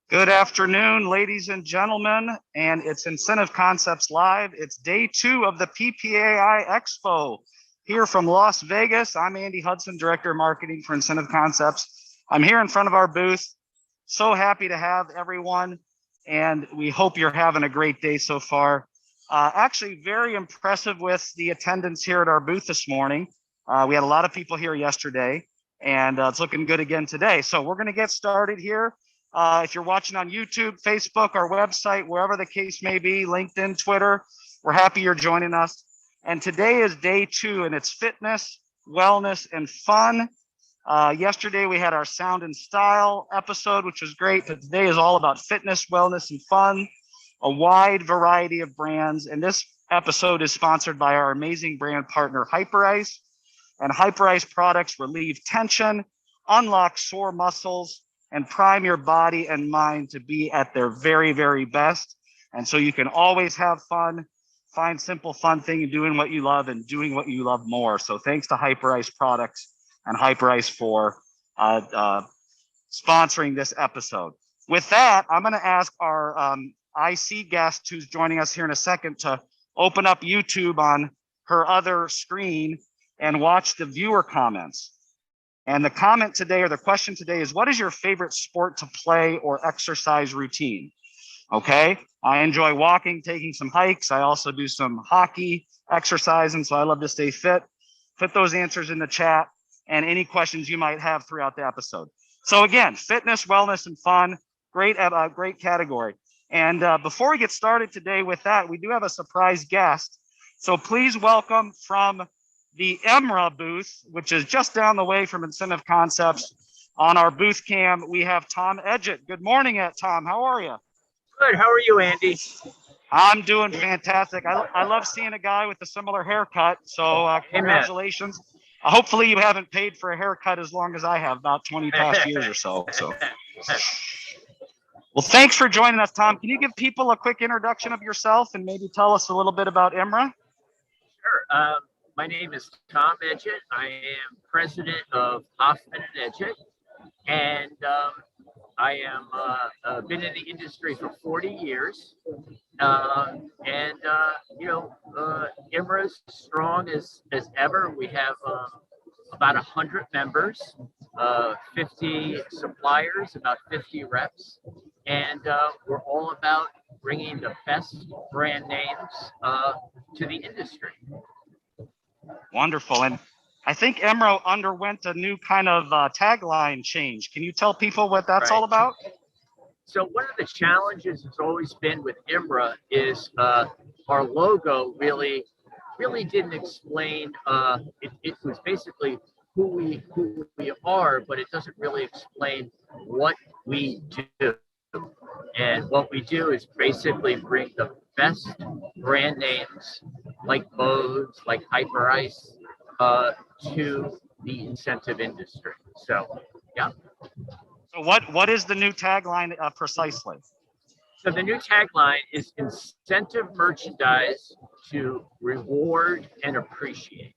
Good afternoon, ladies and gentlemen, and it's Incentive Concepts Live. It's day 2 of the PPAI Expo here from Las Vegas. I'm Andy Hudson, Director of Marketing for Incentive Concepts. I'm here in front of our booth. So happy to have everyone, and we hope you're having a great day so far. Actually, very impressive with the attendance here at our booth this morning. We had a lot of people here yesterday, and it's looking good again today. So we're going to get started here. If you're watching on YouTube, Facebook, our website, wherever the case may be, LinkedIn, Twitter, we're happy you're joining us. And today is day 2, and it's fitness, wellness, and fun. Yesterday we had our sound and style episode, which was great, but today is all about fitness, wellness, and fun, a wide variety of brands. And this episode is sponsored by our amazing brand partner, Hyperice. And Hyperice products relieve tension, unlock sore muscles, and prime your body and mind to be at their very, very best. And so you can always have fun, find simple, fun thing in doing what you love and doing what you love more. So thanks to Hyperice products and Hyperice for sponsoring this episode. With that, I'm going to ask our IC guest who's joining us here in a second to open up YouTube on her other screen and watch the viewer comments. And the comment today, or the question today, is what is your favorite sport to play or exercise routine? Okay, I enjoy walking, taking some hikes. I also do some hockey exercise, and so I love to stay fit. Put those answers in the chat and any questions you might have throughout the episode. So again, fitness, wellness, and fun, great category. And before we get started today with that, we do have a surprise guest. So please welcome from the EMRA booth, which is just down the way from Incentive Concepts. On our booth cam, we have Tom Edgett. Good morning, Tom. How are you? Good. How are you, Andy? I'm doing fantastic. I love seeing a guy with a similar haircut. So congratulations. Hopefully you haven't paid for a haircut as long as I have, about 20 past years or so. Well, thanks for joining us, Tom. Can you give people a quick introduction of yourself and maybe tell us a little bit about EMRA? Sure. My name is Tom Edgett. I am president of Hoffman and Edgett, and I am been in the industry for 40 years. EMRA is strong as ever. We have about 100 members, 50 suppliers, about 50 reps, and we're all about bringing the best brand names to the industry. Wonderful. And I think EMRA underwent a new kind of tagline change. Can you tell people what that's all about? So one of the challenges has always been with EMRA is our logo really didn't explain. It was basically who we are, but it doesn't really explain what we do. And what we do is basically bring the best brand names like Bose, like Hyperice, to the incentive industry. So, yeah. So what is the new tagline precisely? So the new tagline is incentive merchandise to reward and appreciate.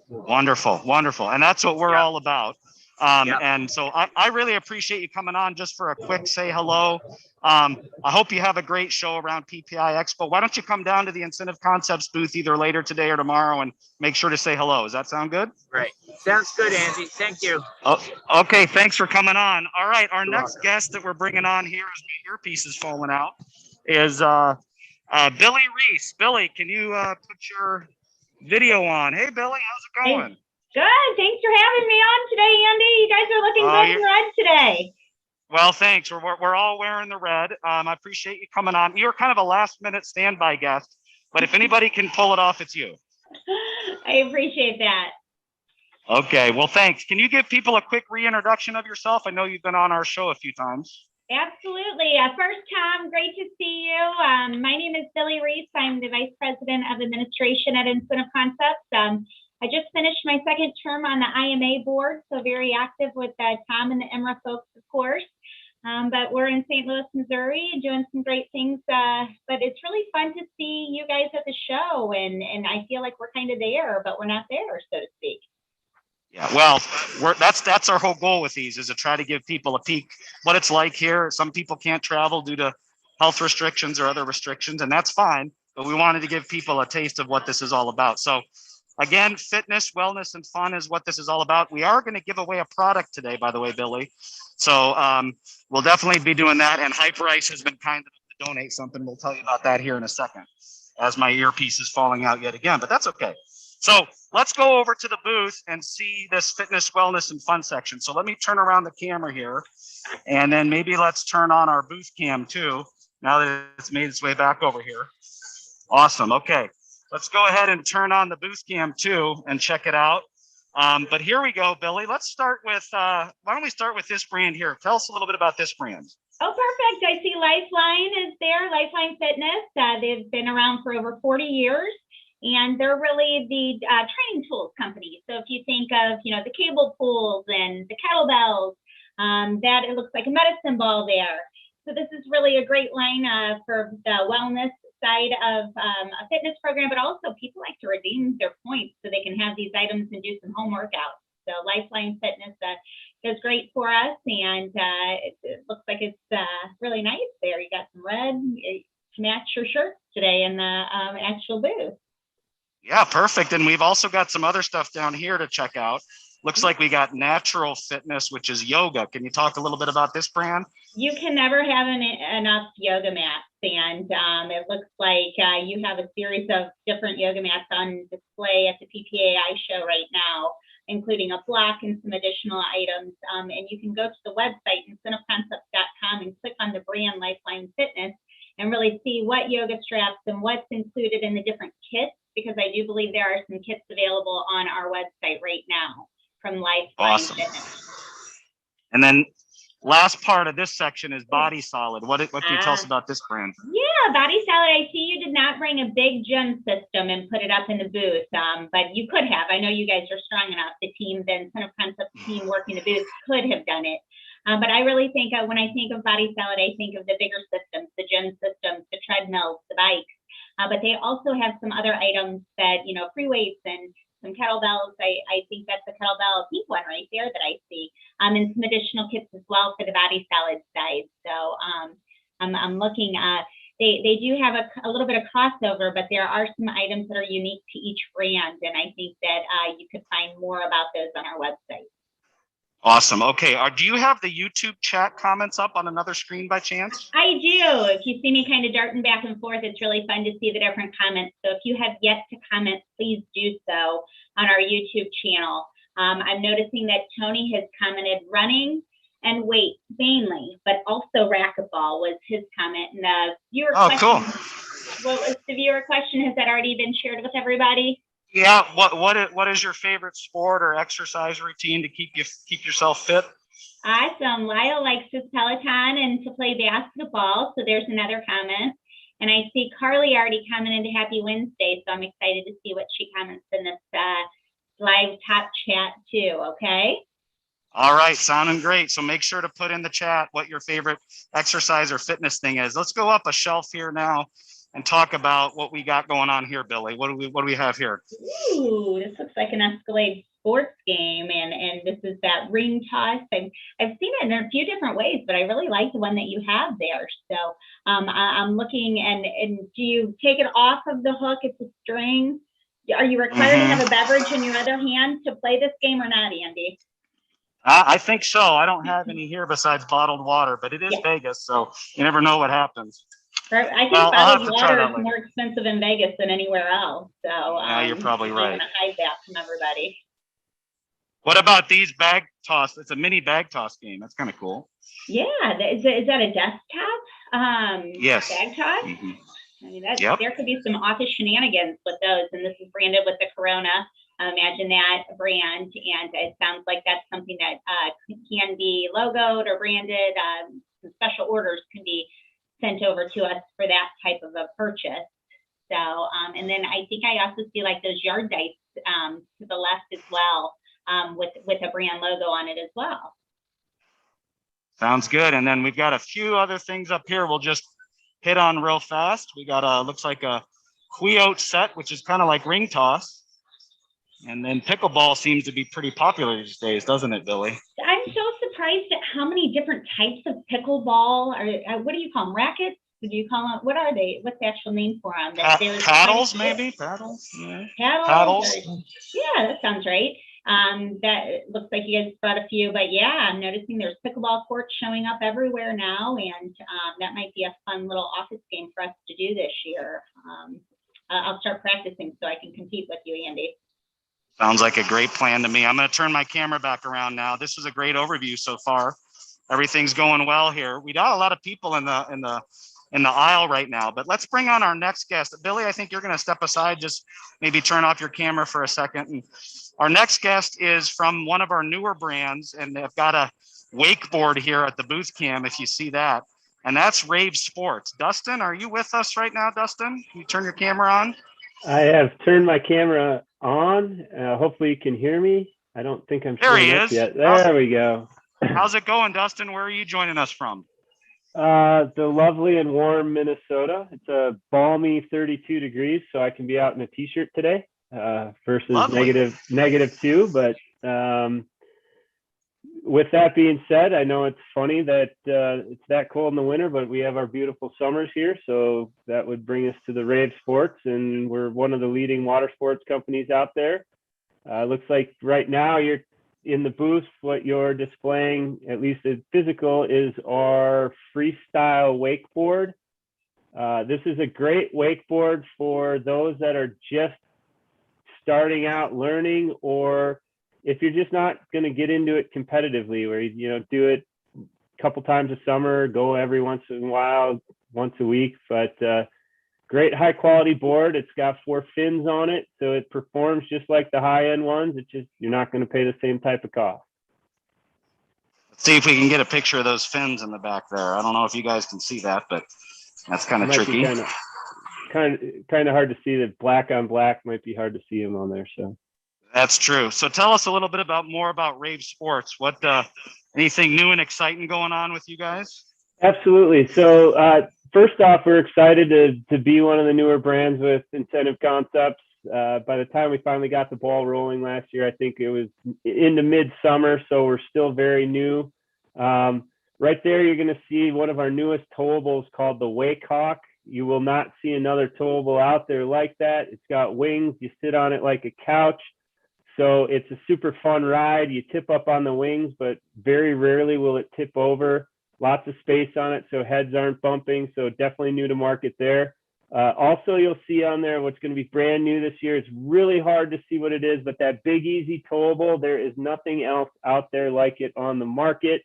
Wonderful, wonderful. And that's what we're all about. And so I really appreciate you coming on just for a quick say hello. I hope you have a great show around PPAI Expo. Why don't you come down to the Incentive Concepts booth either later today or tomorrow and make sure to say hello. Does that sound good? Right. Sounds good, Andy. Thank you. Oh, okay, thanks for coming on. All right, our next guest that we're bringing on here, as my earpiece is falling out, is Billy Reese. Billy, can you put your video on? Hey, Billy, how's it going? Good. Thanks for having me on today, Andy. You guys are looking good in red today. Well, thanks. We're all wearing the red. I appreciate you coming on. You're kind of a last-minute standby guest, but if anybody can pull it off, it's you. I appreciate that. Okay. Well, thanks. Can you give people a quick reintroduction of yourself? I know you've been on our show a few times. Absolutely. First, Tom, great to see you. My name is Billy Reese. I'm the Vice President of Administration at Incentive Concepts. I just finished my second term on the IMA board, so very active with Tom and the EMRA folks, of course. But we're in St. Louis, Missouri, and doing some great things. But it's really fun to see you guys at the show, and I feel like we're kind of there, but we're not there, so to speak. Yeah, well, that's our whole goal with these, is to try to give people a peek what it's like here. Some people can't travel due to health restrictions or other restrictions, and that's fine. But we wanted to give people a taste of what this is all about. So again, fitness, wellness, and fun is what this is all about. We are going to give away a product today, by the way, Billy. So we'll definitely be doing that. And Hyperice has been kind enough to donate something. We'll tell you about that here in a second, as my earpiece is falling out yet again, but that's okay. So let's go over to the booth and see this fitness, wellness, and fun section. So let me turn around the camera here, and then maybe let's turn on our booth cam too, now that it's made its way back over here. Awesome. Okay. Let's go ahead and turn on the booth cam too and check it out. But here we go, Billy. Let's start with, why don't we start with this brand here? Tell us a little bit about this brand. Oh, perfect. I see Lifeline is there, Lifeline Fitness. They've been around for over 40 years. And they're really the training tools company. So if you think of, the cable pulls and the kettlebells, that it looks like a medicine ball there. So this is really a great line for the wellness side of a fitness program, but also people like to redeem their points so they can have these items and do some home workouts. So Lifeline Fitness does great for us, and it looks like it's really nice there. You got some red to match your shirt today in the actual booth. Yeah, perfect. And we've also got some other stuff down here to check out. Looks like we got Natural Fitness, which is yoga. Can you talk a little bit about this brand? You can never have enough yoga mats. And it looks like you have a series of different yoga mats on display at the PPAI show right now, including a block and some additional items. And you can go to the website, incentiveconcepts.com, and click on the brand Lifeline Fitness and really see what yoga straps and what's included in the different kits, because I do believe there are some kits available on our website right now from Lifeline Awesome. Fitness. And then last part of this section is Body Solid. What can you tell us about this brand? Yeah, Body Solid. I see you did not bring a big gym system and put it up in the booth, but you could have. I know you guys are strong enough. The Incentive Concepts team working the booth could have done it. But I really think when I think of Body Solid, I think of the bigger systems, the gym systems, the treadmills, the bikes. But they also have some other items that, free weights and some kettlebells. I think that's a kettlebell, a pink one right there that I see. And some additional kits as well for the Body Solid side. So I'm looking at, they do have a little bit of crossover, but there are some items that are unique to each brand. And I think that you could find more about those on our website. Awesome. Okay. Do you have the YouTube chat comments up on another screen by chance? I do. If you see me kind of darting back and forth, it's really fun to see the different comments. So if you have yet to comment, please do so on our YouTube channel. I'm noticing that Tony has commented running and weights mainly, but also racquetball was his comment. And the viewer question, cool. What was the viewer question? Has that already been shared with everybody? Yeah. What is your favorite sport or exercise routine to keep yourself fit? Awesome. Lyle likes his Peloton and to play basketball. So there's another comment. And I see Carly already commented Happy Wednesday. So I'm excited to see what she comments in this live top chat too. Okay. All right. Sounding great. So make sure to put in the chat what your favorite exercise or fitness thing is. Let's go up a shelf here now and talk about what we got going on here, Billy. What do we have here? Ooh, this looks like an Escalade sports game, and this is that ring toss. I've seen it in a few different ways, but I really like the one that you have there. So I'm looking, and do you take it off of the hook? It's a string. Are you required to have a beverage in your other hand to play this game or not, Andy? I think so. I don't have any here besides bottled water, but it is Vegas, so you never know what happens. I think bottled water is more expensive in Vegas than anywhere else. So yeah, you're probably right. I'm going to hide that from everybody. What about these bag toss? It's a mini bag toss game. That's kind of cool. Yeah, is that a desktop? Yes. Bag toss. I mean, there could be some office shenanigans with those, and this is branded with the Corona. Imagine that brand, and it sounds like that's something that can be logoed or branded. Some special orders can be sent over to us for that type of a purchase. So, and then I think I also see like those yard dice to the left as well, with a brand logo on it as well. Sounds good. And then we've got a few other things up here. We'll just hit on real fast. We got looks like a Quiote set, which is kind of like ring toss. And then pickleball seems to be pretty popular these days, doesn't it, Billy? I'm so surprised at how many different types of pickleball, or what do you call them, rackets? Do you call them, what are they? What's the actual name for them? Paddles, maybe? Paddles? Yeah. Paddles? Yeah, that sounds right. That looks like you guys brought a few, but yeah, I'm noticing there's pickleball courts showing up everywhere now, and that might be a fun little office game for us to do this year. I'll start practicing so I can compete with you, Andy. Sounds like a great plan to me. I'm going to turn my camera back around now. This was a great overview so far. Everything's going well here. We got a lot of people in the aisle right now, but let's bring on our next guest. Billy, I think you're going to step aside, just maybe turn off your camera for a second. And our next guest is from one of our newer brands, and they've got a wakeboard here at the booth cam, if you see that. And that's RAVE Sports. Dustin, are you with us right now, Dustin? Can you turn your camera on? I have turned my camera on. Hopefully you can hear me. I don't think I'm there. He up is. Yet. There we go. How's it going, Dustin? Where are you joining us from? The lovely and warm Minnesota. It's a balmy 32 degrees, so I can be out in a t-shirt today versus -2. But with that being said, I know it's funny that it's that cold in the winter, but we have our beautiful summers here. So that would bring us to the RAVE Sports, and we're one of the leading water sports companies out there. Looks like right now you're in the booth. What you're displaying, at least in physical, is our freestyle wakeboard. This is a great wakeboard for those that are just starting out learning, or if you're just not going to get into it competitively, where you do it a couple times a summer, go every once in a while, once a week. But great high quality board. It's got 4 fins on it, so it performs just like the high end ones. It's just you're not going to pay the same type of cost. Let's see if we can get a picture of those fins in the back there. I don't know if you guys can see that, but that's kind of tricky. Kind of hard to see. That black on black might be hard to see them on there. So. That's true. So tell us a little bit more about RAVE Sports. What anything new and exciting going on with you guys? Absolutely. So first off, we're excited to be one of the newer brands with Incentive Concepts. By the time we finally got the ball rolling last year, I think it was into midsummer, so we're still very new. Right there, you're going to see one of our newest towables called the Wake Hawk. You will not see another towable out there like that. It's got wings. You sit on it like a couch. So it's a super fun ride. You tip up on the wings, but very rarely will it tip over. Lots of space on it, so heads aren't bumping. So definitely new to market there. Also, you'll see on there what's going to be brand new this year. It's really hard to see what it is, but that Big Easy towable, there is nothing else out there like it on the market.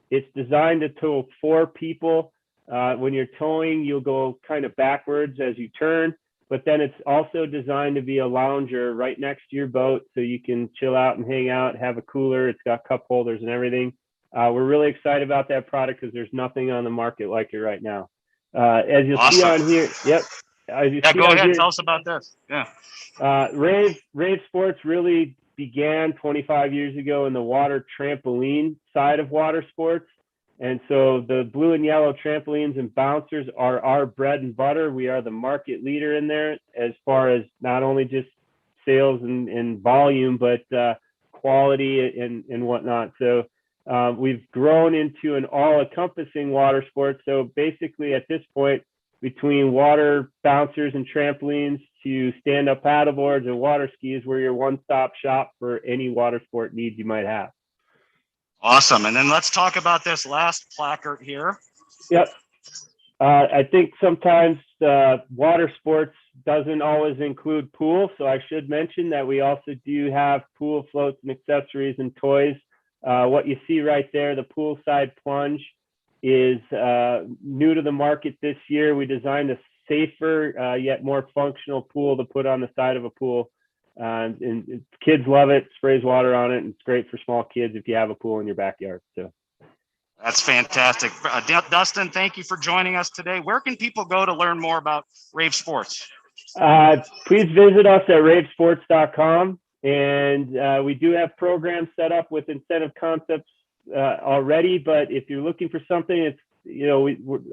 It's designed to tow 4 people. When you're towing, you'll go kind of backwards as you turn. But then it's also designed to be a lounger right next to your boat, so you can chill out and hang out, have a cooler. It's got cup holders and everything. We're really excited about that product because there's nothing on the market like it right now. As you'll see on here, yep. Go ahead. Tell us about this. Yeah. RAVE Sports really began 25 years ago in the water trampoline side of water sports. And so the blue and yellow trampolines and bouncers are our bread and butter. We are the market leader in there as far as not only just sales and volume, but quality and whatnot. So we've grown into an all-encompassing water sport. So basically at this point, between water bouncers and trampolines to stand-up paddleboards and water skis, we're your one-stop shop for any water sport needs you might have. Awesome. And then let's talk about this last placard here. Yep. I think sometimes water sports doesn't always include pool. So I should mention that we also do have pool floats and accessories and toys. What you see right there, the poolside plunge, is new to the market this year. We designed a safer yet more functional pool to put on the side of a pool. And kids love it, sprays water on it, and it's great for small kids if you have a pool in your backyard. So that's fantastic. Dustin, thank you for joining us today. Where can people go to learn more about RAVE Sports? Please visit us at ravesports.com. And we do have programs set up with Incentive Concepts already. But if you're looking for something, it's,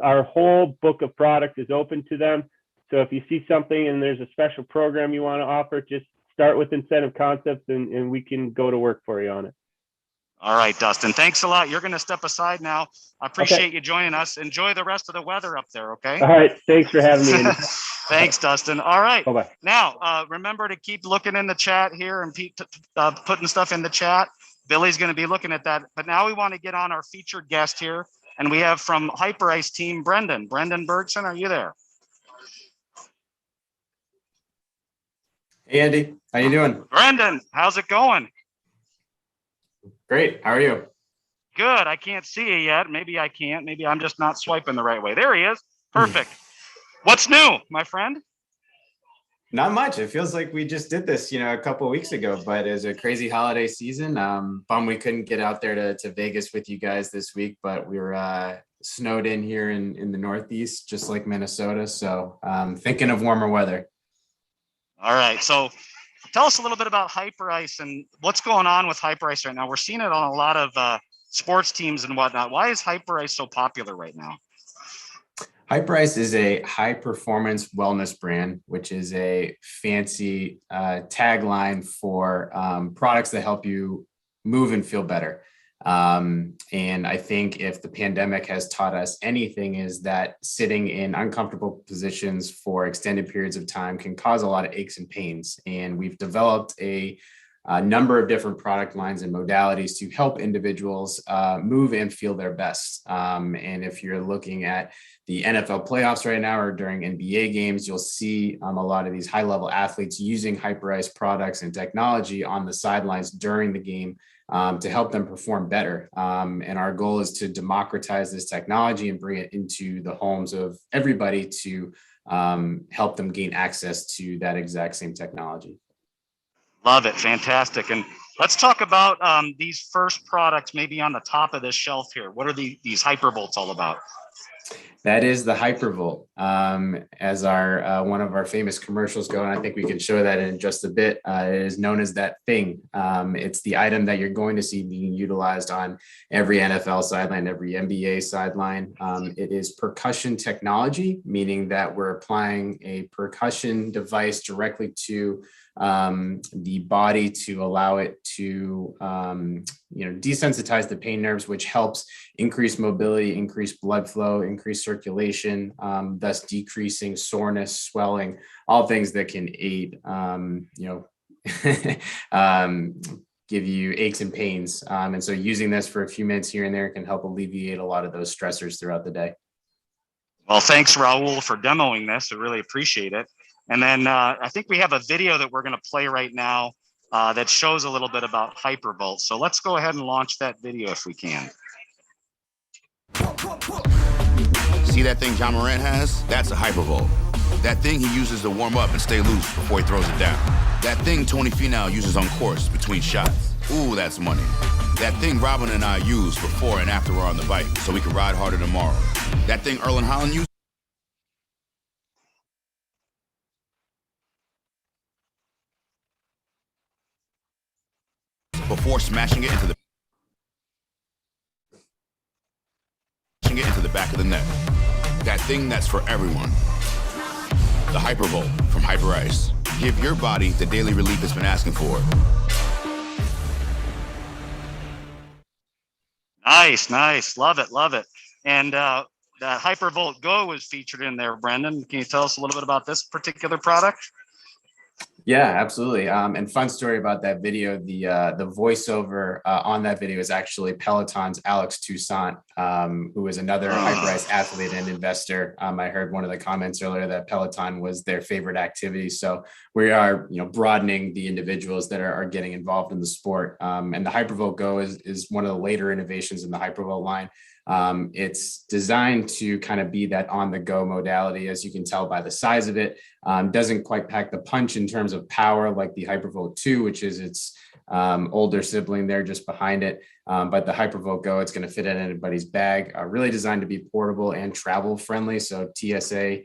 our whole book of product is open to them. So if you see something and there's a special program you want to offer, just start with Incentive Concepts, and we can go to work for you on it. All right, Dustin, thanks a lot. You're going to step aside now. I appreciate you joining us. Enjoy the rest of the weather up there, okay? All right, thanks for having me. Thanks, Dustin. All right. Bye-bye. Now, remember to keep looking in the chat here and putting stuff in the chat. Billy's going to be looking at that. But now we want to get on our featured guest here. And we have from Hyperice team, Brendan. Brendan Bergson, are you there? Hey, Andy. How you doing? Brendan, how's it going? Great. How are you? Good. I can't see you yet. Maybe I can't. Maybe I'm just not swiping the right way. There he is. Perfect. What's new, my friend? Not much. It feels like we just did this, a couple of weeks ago, but it was a crazy holiday season. Bum we couldn't get out there to Vegas with you guys this week, but we were snowed in here in the Northeast, just like Minnesota. So thinking of warmer weather. All right. So tell us a little bit about Hyperice and what's going on with Hyperice right now. We're seeing it on a lot of sports teams and whatnot. Why is Hyperice so popular right now? Hyperice is a high performance wellness brand, which is a fancy tagline for products that help you move and feel better. And I think if the pandemic has taught us anything, is that sitting in uncomfortable positions for extended periods of time can cause a lot of aches and pains. And we've developed a number of different product lines and modalities to help individuals move and feel their best. And if you're looking at the NFL playoffs right now or during NBA games, you'll see a lot of these high-level athletes using Hyperice products and technology on the sidelines during the game to help them perform better. And our goal is to democratize this technology and bring it into the homes of everybody to help them gain access to that exact same technology. Love it. Fantastic. And let's talk about these first products maybe on the top of this shelf here. What are these Hypervolts all about? That is the Hypervolt, as our one of our famous commercials go, and I think we can show that in just a bit. It is known as that thing. It's the item that you're going to see being utilized on every NFL sideline, every NBA sideline. It is percussion technology, meaning that we're applying a percussion device directly to the body to allow it to desensitize the pain nerves, which helps increase mobility, increase blood flow, increase circulation, thus decreasing soreness, swelling, all things that can aid give you aches and pains. And so using this for a few minutes here and there can help alleviate a lot of those stressors throughout the day. Well, thanks, Raul, for demoing this. I really appreciate it. And then I think we have a video that we're going to play right now that shows a little bit about Hypervolt. So let's go ahead and launch that video if we can. See that thing John Morant has? That's a Hypervolt. That thing he uses to warm up and stay loose before he throws it down. That thing Tony Finau uses on course between shots. Ooh, that's money. That thing Robin and I use before and after we're on the bike so we can ride harder tomorrow. That thing Erling Haaland uses before smashing it into the back of the net. That thing that's for everyone. The Hypervolt from Hyperice. Give your body the daily relief it's been asking for. Nice. Love it. And that Hypervolt GO was featured in there, Brendan. Can you tell us a little bit about this particular product? Yeah, absolutely. And fun story about that video. The voiceover on that video is actually Peloton's Alex Toussaint, who is another Hyperice athlete and investor. I heard one of the comments earlier that Peloton was their favorite activity. So we are, broadening the individuals that are getting involved in the sport. And the Hypervolt GO is one of the later innovations in the Hypervolt line. It's designed to kind of be that on-the-go modality, as you can tell by the size of it. Doesn't quite pack the punch in terms of power like the Hypervolt 2, which is its older sibling there just behind it. But the Hypervolt GO, it's going to fit in anybody's bag. Really designed to be portable and travel friendly. So TSA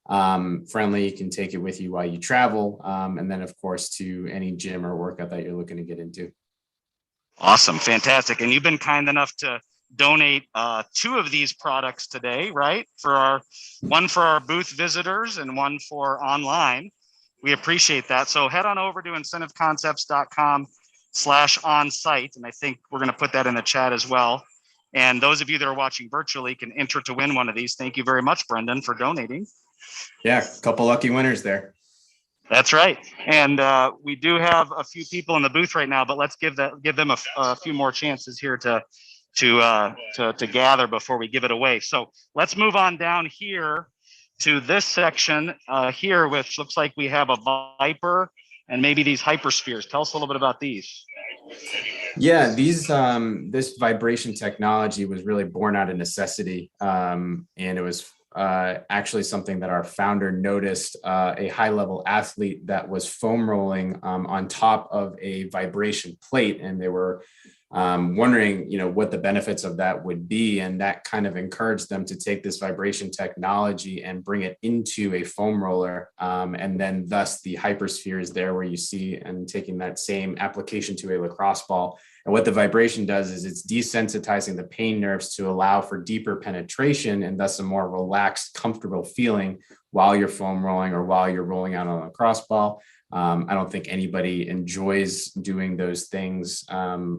friendly, you can take it with you while you travel. And then, of course, to any gym or workout that you're looking to get into. Awesome. Fantastic. And you've been kind enough to donate 2 of these products today, right? One for our booth visitors and one for online. We appreciate that. So head on over to incentiveconcepts.com/onsite. And I think we're going to put that in the chat as well. And those of you that are watching virtually can enter to win one of these. Thank you very much, Brendan, for donating. Yeah, a couple lucky winners there. That's right. And we do have a few people in the booth right now, but let's give them a few more chances here to gather before we give it away. So let's move on down here to this section here, which looks like we have a Viper and maybe these hyperspheres. Tell us a little bit about these. Yeah, this vibration technology was really born out of necessity, and it was actually something that our founder noticed. A high-level athlete that was foam rolling on top of a vibration plate, and they were wondering, what the benefits of that would be, and that kind of encouraged them to take this vibration technology and bring it into a foam roller, and then thus the hypersphere is there where you see, and taking that same application to a lacrosse ball. And what the vibration does is it's desensitizing the pain nerves to allow for deeper penetration and thus a more relaxed, comfortable feeling while you're foam rolling or while you're rolling out on a lacrosse ball. I don't think anybody enjoys doing those things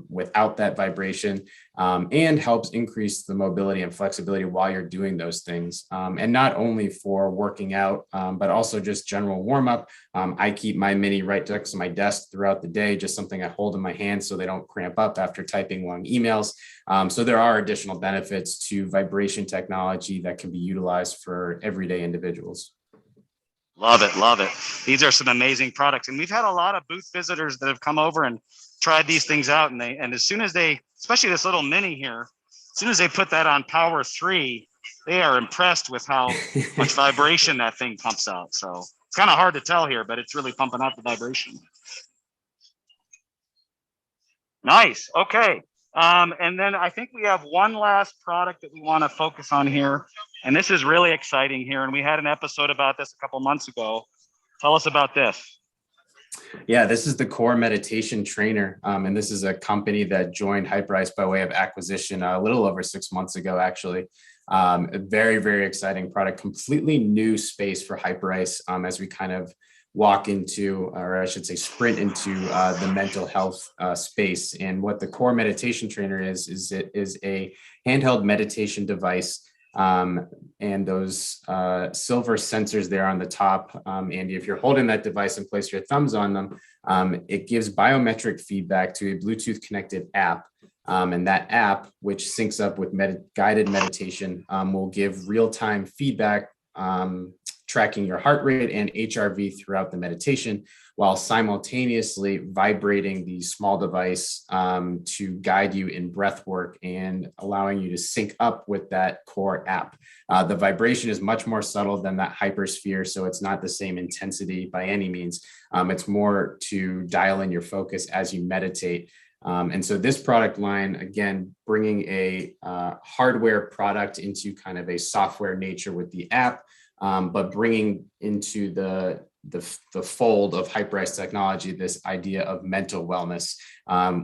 without that vibration, and helps increase the mobility and flexibility while you're doing those things. And not only for working out, but also just general warm up. I keep my mini right next to my desk throughout the day, just something I hold in my hand so they don't cramp up after typing long emails. So there are additional benefits to vibration technology that can be utilized for everyday individuals. Love it. Love it. These are some amazing products. And we've had a lot of booth visitors that have come over and tried these things out. And as soon as they, especially this little mini here, as soon as they put that on Power 3, they are impressed with how much vibration that thing pumps out. So it's kind of hard to tell here, but it's really pumping out the vibration. Nice. Okay. And then I think we have one last product that we want to focus on here. And this is really exciting here. And we had an episode about this a couple months ago. Tell us about this. Yeah, this is the Core Meditation Trainer. And this is a company that joined Hyperice by way of acquisition a little over 6 months ago, actually. A very, very exciting product, completely new space for Hyperice as we kind of walk into, or I should say sprint into the mental health space. And what the Core Meditation Trainer is it is a handheld meditation device. And those silver sensors there on the top, Andy, if you're holding that device and place your thumbs on them, it gives biometric feedback to a Bluetooth connected app. And that app, which syncs up with guided meditation, will give real-time feedback, tracking your heart rate and HRV throughout the meditation, while simultaneously vibrating the small device to guide you in breath work and allowing you to sync up with that core app. The vibration is much more subtle than that hypersphere, so it's not the same intensity by any means. It's more to dial in your focus as you meditate. And so this product line, again, bringing a hardware product into kind of a software nature with the app, but bringing into the fold of Hyperice technology this idea of mental wellness,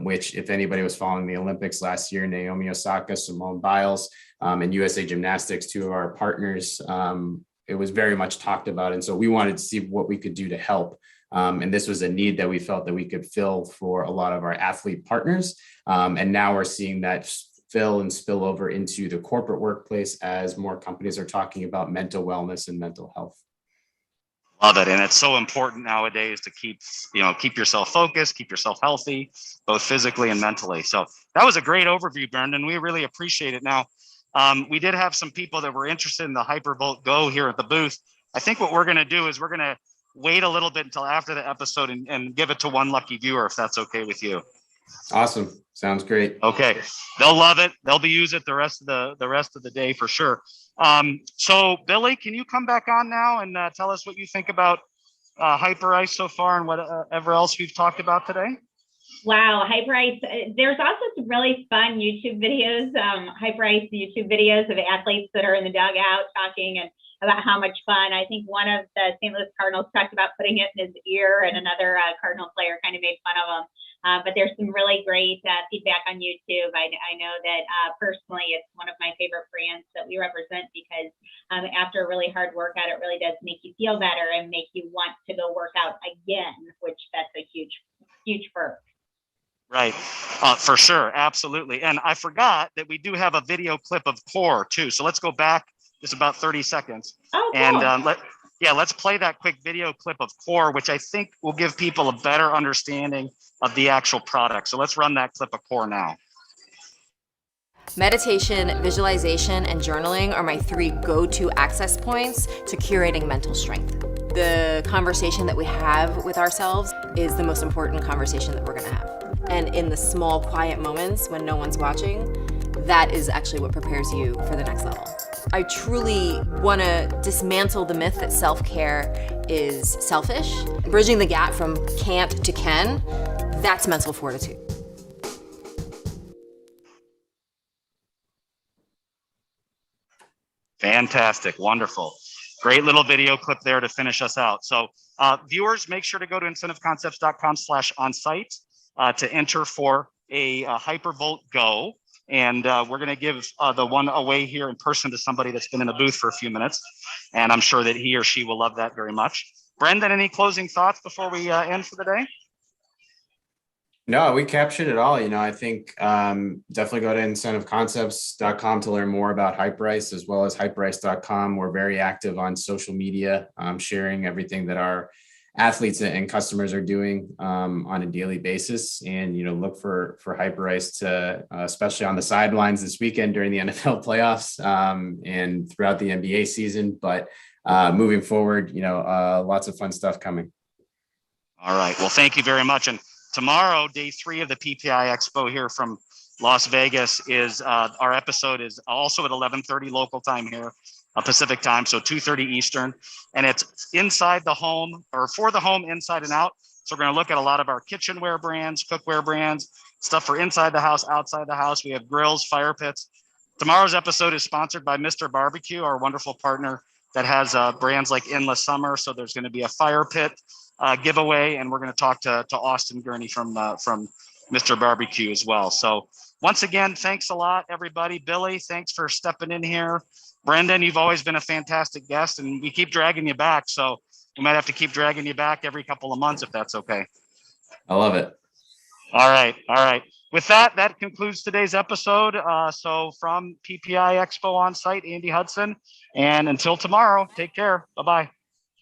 which, if anybody was following the Olympics last year, Naomi Osaka, Simone Biles, and USA Gymnastics, two of our partners, it was very much talked about. And so we wanted to see what we could do to help. And this was a need that we felt that we could fill for a lot of our athlete partners. And now we're seeing that fill and spill over into the corporate workplace as more companies are talking about mental wellness and mental health. Love it. And it's so important nowadays to keep yourself focused, keep yourself healthy, both physically and mentally. So that was a great overview, Brendan. We really appreciate it. Now, we did have some people that were interested in the Hypervolt GO here at the booth. I think what we're going to do is we're going to wait a little bit until after the episode and give it to one lucky viewer, if that's okay with you. Awesome. Sounds great. Okay. They'll love it. They'll be using it the rest of the day for sure. So Billy, can you come back on now and tell us what you think about Hyperice so far and whatever else we've talked about today? Wow, Hyperice. There's also some really fun YouTube videos, Hyperice YouTube videos of athletes that are in the dugout talking and about how much fun. I think one of the St. Louis Cardinals talked about putting it in his ear, and another Cardinal player kind of made fun of him. But there's some really great feedback on YouTube. I know that personally, it's one of my favorite brands that we represent because after a really hard workout, it really does make you feel better and make you want to go work out again, which that's a huge, huge perk. Right, for sure, absolutely. And I forgot that we do have a video clip of Core too. So let's go back just about 30 seconds. Oh, cool. And let's play that quick video clip of Core, which I think will give people a better understanding of the actual product. So let's run that clip of Core now. Meditation, visualization, and journaling are my 3 go-to access points to curating mental strength. The conversation that we have with ourselves is the most important conversation that we're gonna have. And in the small, quiet moments when no one's watching, that is actually what prepares you for the next level. I truly wanna dismantle the myth that self-care is selfish. Bridging the gap from can't to can, that's mental fortitude. Fantastic, wonderful. Great little video clip there to finish us out. So viewers, make sure to go to incentiveconcepts.com/onsite to enter for a Hypervolt GO. And we're gonna give the one away here in person to somebody that's been in the booth for a few minutes. And I'm sure that he or she will love that very much. Brendan, any closing thoughts before we end for the day? No, we captured it all. I think definitely go to incentiveconcepts.com to learn more about Hyperice, as well as hyperice.com. We're very active on social media, sharing everything that our athletes and customers are doing on a daily basis. And, look for Hyperice to, especially on the sidelines this weekend during the NFL playoffs and throughout the NBA season. But moving forward, lots of fun stuff coming. All right. Well, thank you very much. And tomorrow, day 3 of the PPAI Expo here from Las Vegas is our episode is also at 11:30 local time here, Pacific time, so 2:30 Eastern, and it's inside the home or for the home, inside and out. So we're going to look at a lot of our kitchenware brands, cookware brands, stuff for inside the house, outside the house. We have grills, fire pits. Tomorrow's episode is sponsored by Mr. Barbecue, our wonderful partner that has brands like Endless Summer. So there's going to be a fire pit giveaway, and we're going to talk to Austin Gurney from Mr. Barbecue as well. So once again, thanks a lot, everybody. Billy, thanks for stepping in here. Brendan, you've always been a fantastic guest, and we keep dragging you back. So we might have to keep dragging you back every couple of months if that's okay. I love it. All right. All right. With that, that concludes today's episode. So from PPAI Expo on site, Andy Hudson, and until tomorrow, take care. Bye-bye.